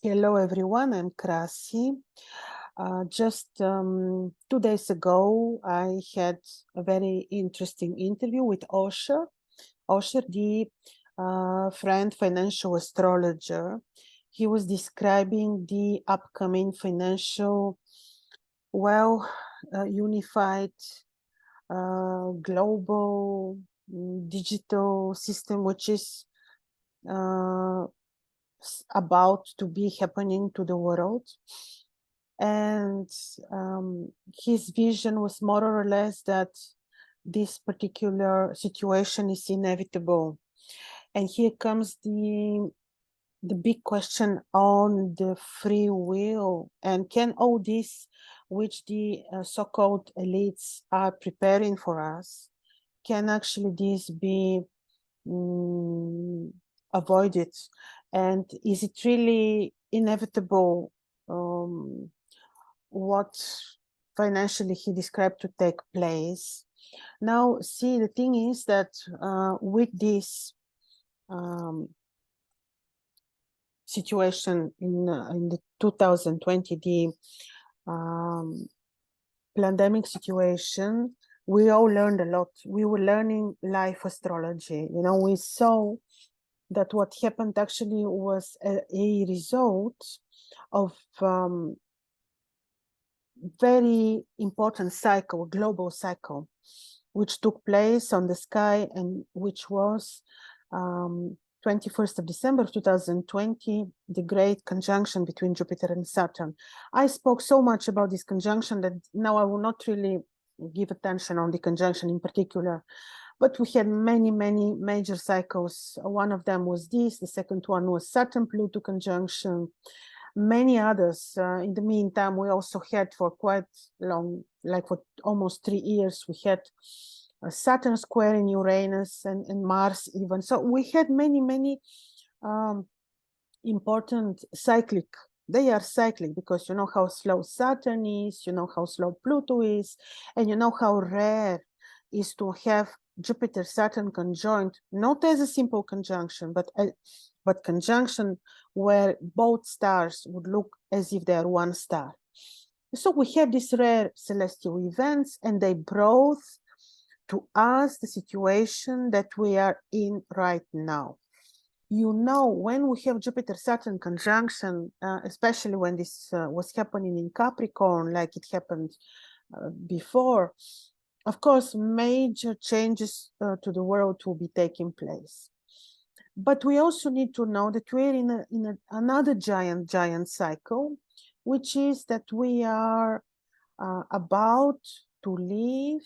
Hello, everyone. I'm Krasi. Just 2 days ago, I had a very interesting interview with Osher. Osher, the friend financial astrologer. He was describing the upcoming financial, unified global digital system, which is about to be happening to the world. And his vision was more or less that this particular situation is inevitable. And here comes the big question on the free will, and can all this which the so-called elites are preparing for us, can actually this be avoided? And is it really inevitable what financially he described to take place? Now, see, the thing is that with this situation in the 2020, the pandemic situation, we all learned a lot. We were learning life astrology. You know, we saw that what happened actually was a result of very important cycle, global cycle, which took place on the sky, and which was 21st of December 2020, the great conjunction between Jupiter and Saturn. I spoke so much about this conjunction that now I will not really give attention on the conjunction in particular, but we had many major cycles. One of them was this, the second one was Saturn-Pluto conjunction, many others. In the meantime, we also had for quite long, like for almost 3 years, we had Saturn square in Uranus and Mars even. So we had many important cyclic. They are cyclic because you know how slow Saturn is, you know how slow Pluto is, and you know how rare is to have Jupiter-Saturn conjoined, not as a simple conjunction, but conjunction where both stars would look as if they are one star. So we have these rare celestial events, and they brought to us the situation that we are in right now. You know, when we have Jupiter-Saturn conjunction, especially when this was happening in Capricorn, like it happened before, of course, major changes to the world will be taking place. But we also need to know that we're in another giant cycle, which is that we are about to leave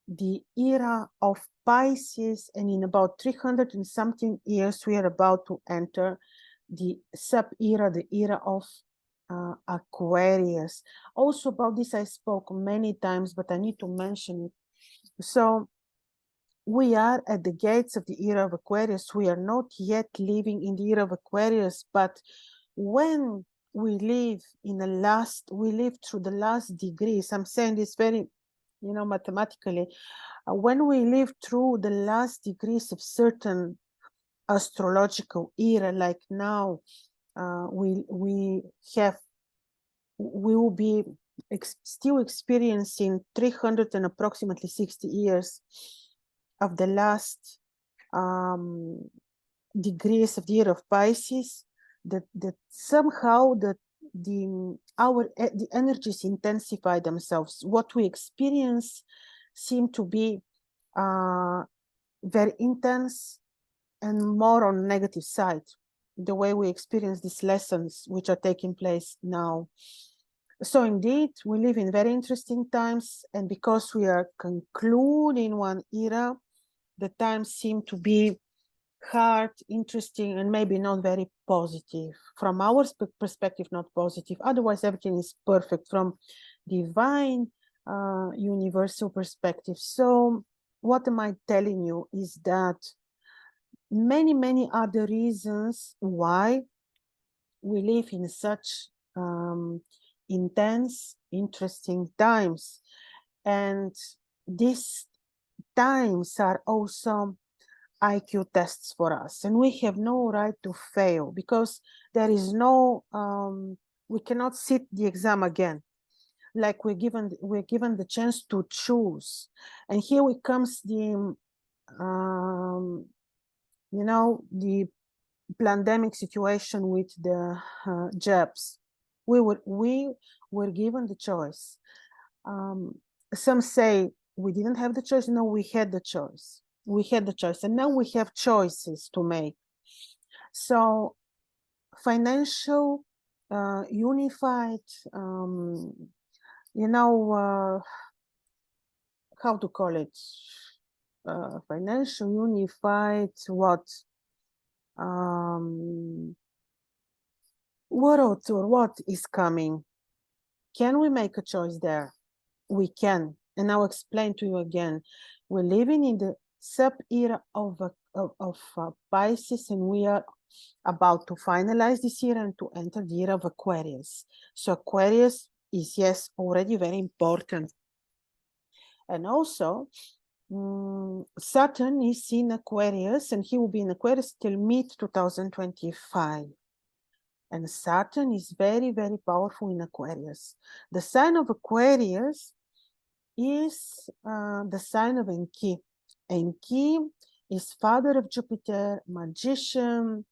the era of Pisces, and in about 300 and something years, we are about to enter the sub-era, the era of Aquarius. Also about this I spoke many times, but I need to mention it. So we are at the gates of the era of Aquarius. We are not yet living in the era of Aquarius, but when we live through the last degrees, I'm saying this very, mathematically, when we live through the last degrees of certain astrological era, like now, we will be still experiencing 300 and approximately 60 years of the last degrees of the year of Pisces, that somehow the energies intensify themselves. What we experience seem to be very intense and more on negative side, the way we experience these lessons which are taking place now. So indeed, we live in very interesting times, and because we are concluding one era, the times seem to be hard, interesting, and maybe not very positive. From our perspective, not positive. Otherwise, everything is perfect from divine, universal perspective. So what am I telling you is that many other reasons why we live in such intense, interesting times. And these times are also IQ tests for us, and we have no right to fail, because there is no, we cannot sit the exam again. Like we're given the chance to choose. And here comes the, you know, the pandemic situation with the jabs. We were given the choice. Some say we didn't have the choice. No, we had the choice. We had the choice, and now we have choices to make. So financial, unified, you know, how to call it? Financial unified what? World or what is coming? Can we make a choice there? We can, and I'll explain to you again. We're living in the sub-era of Pisces, and we are about to finalize this year and to enter the era of Aquarius. So Aquarius is, yes, already very important. And also, Saturn is in Aquarius, and he will be in Aquarius till mid-2025. And Saturn is very, very powerful in Aquarius. The sign of Aquarius is the sign of Enki. Enki is father of Jupiter, magician,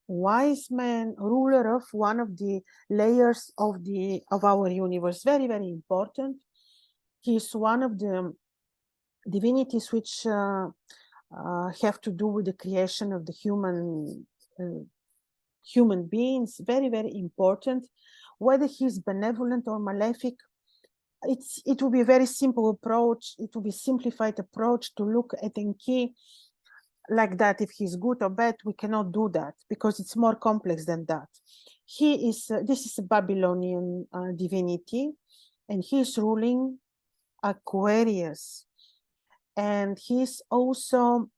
wise man, ruler of one of the layers of our universe. Very, very important. He is one of the divinities which have to do with the creation of the human beings. Very, very important. Whether he's benevolent or malefic, it will be a very simple approach. It will be a simplified approach to look at Enki like that. If he's good or bad, we cannot do that, because it's more complex than that. He is, this is a Babylonian divinity, and he's ruling Aquarius. And he's also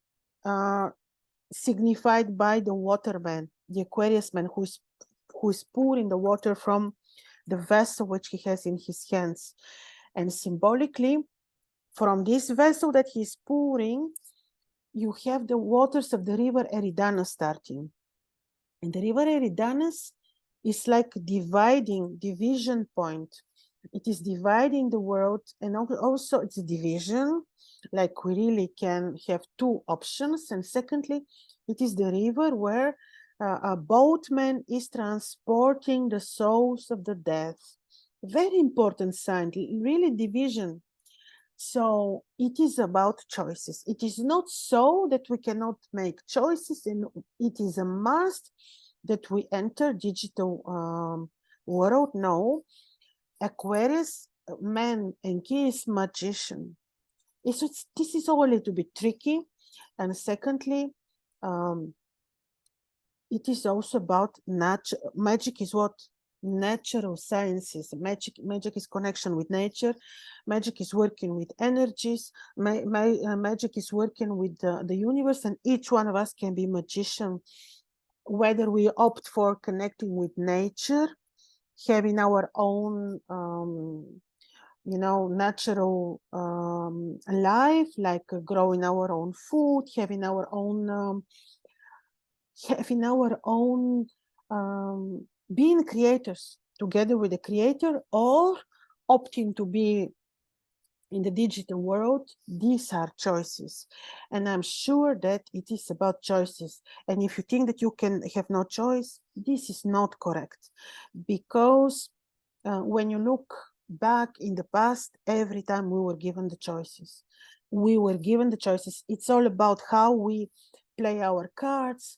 signified by the waterman, the Aquarius man, who is pouring the water from the vessel which he has in his hands. And symbolically, from this vessel that he's pouring, you have the waters of the river Eridanus starting. And the river Eridanus is like division point. It is dividing the world, and also it's a division, like we really can have two options. And secondly, it is the river where a boatman is transporting the souls of the dead. Very important sign, really division. So it is about choices. It is not so that we cannot make choices, and it is a must that we enter digital world. No. Aquarius man and Enki is magician. This is all a little bit tricky. And secondly, it is also about nature. Magic is what? Natural sciences. Magic is connection with nature. Magic is working with energies. Magic is working with the universe, and each one of us can be magician, whether we opt for connecting with nature, having our own, you know, natural life, like growing our own food, having our own, being creators together with the creator, or opting to be in the digital world. These are choices, and I'm sure that it is about choices. And if you think that you can have no choice, this is not correct, because when you look back in the past, every time we were given the choices. It's all about how we play our cards,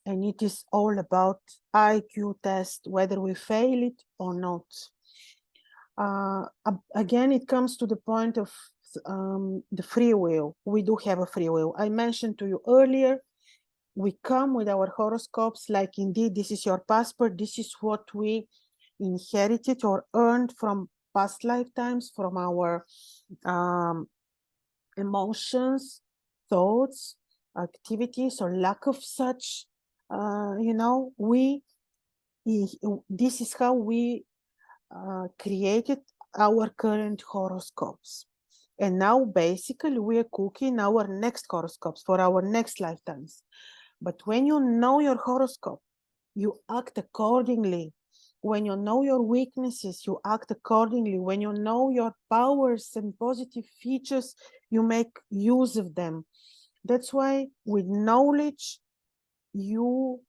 and it is all about IQ test, whether we fail it or not. Again, it comes to the point of the free will. We do have a free will. I mentioned to you earlier, we come with our horoscopes, like indeed, this is your passport. This is what we inherited or earned from past lifetimes, from our emotions, thoughts, activities, or lack of such. You know, this is how we created our current horoscopes. And now basically we are cooking our next horoscopes for our next lifetimes. But when you know your horoscope, you act accordingly. When you know your weaknesses, you act accordingly. When you know your powers and positive features, you make use of them. That's why with knowledge, you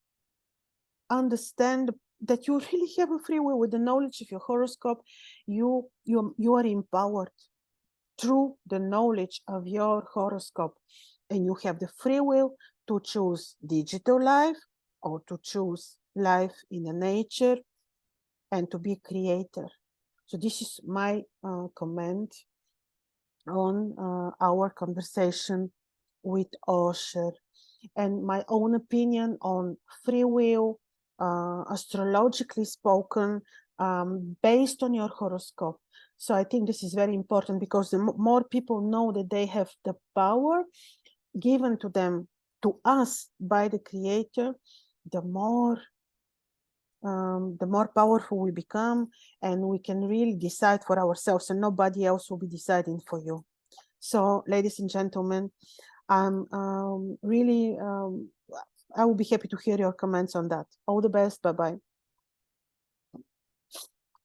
understand that you really have a free will. With the knowledge of your horoscope, you are empowered through the knowledge of your horoscope, and you have the free will to choose digital life or to choose life in the nature and to be creator. So this is my comment on our conversation with Osher, and my own opinion on free will, astrologically spoken, based on your horoscope. So I think this is very important, because the more people know that they have the power given to them, to us by the Creator, the more powerful we become, and we can really decide for ourselves, and nobody else will be deciding for you. So, ladies and gentlemen, I'm really, I will be happy to hear your comments on that. All the best. Bye-bye.